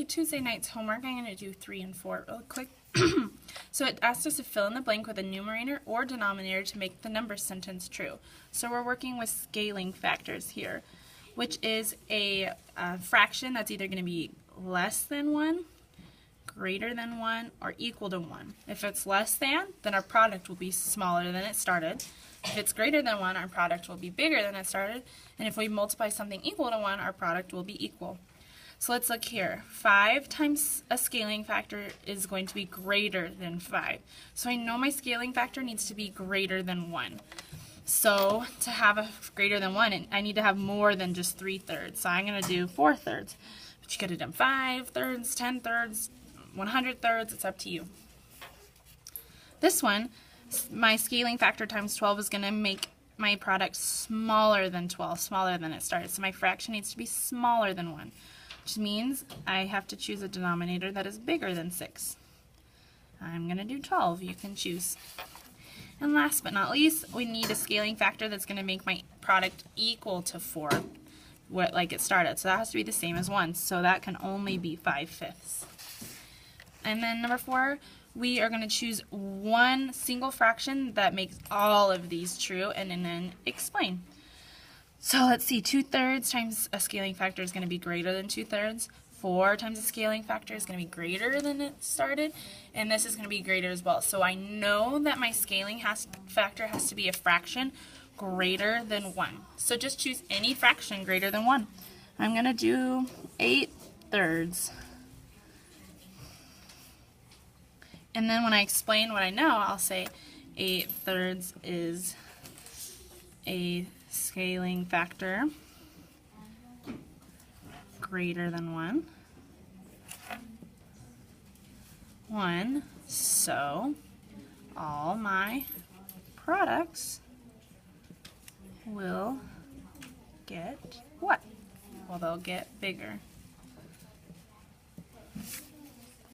Okay, Tuesday night's homework, I'm going to do 3 and 4 real quick. So it asked us to fill in the blank with a numerator or denominator to make the number sentence true. So we're working with scaling factors here, which is a fraction that's either going to be less than 1, greater than 1, or equal to 1. If it's less than, then our product will be smaller than it started. If it's greater than 1, our product will be bigger than it started. And if we multiply something equal to 1, our product will be equal. So let's look here. 5 times a scaling factor is going to be greater than 5. So I know my scaling factor needs to be greater than 1. So to have a greater than 1, I need to have more than just 3/3. So I'm going to do 4/3. But you could have done 5/3, 10/3, 100/3. It's up to you. This one, my scaling factor times 12 is going to make my product smaller than 12, smaller than it started. So my fraction needs to be smaller than 1. Which means I have to choose a denominator that is bigger than 6. I'm going to do 12. You can choose. And last but not least, we need a scaling factor that's going to make my product equal to 4, like it started. So that has to be the same as 1. So that can only be 5/5. And then number 4, we are going to choose one single fraction that makes all of these true and then explain. So let's see, 2/3 times a scaling factor is going to be greater than 2/3. 4 times a scaling factor is going to be greater than it started. And this is going to be greater as well. So I know that my scaling factor has to be a fraction greater than 1. So just choose any fraction greater than 1. I'm going to do 8/3. And then when I explain what I know, I'll say 8/3 is a scaling factor greater than 1, so all my products will get what? Well, they'll get bigger.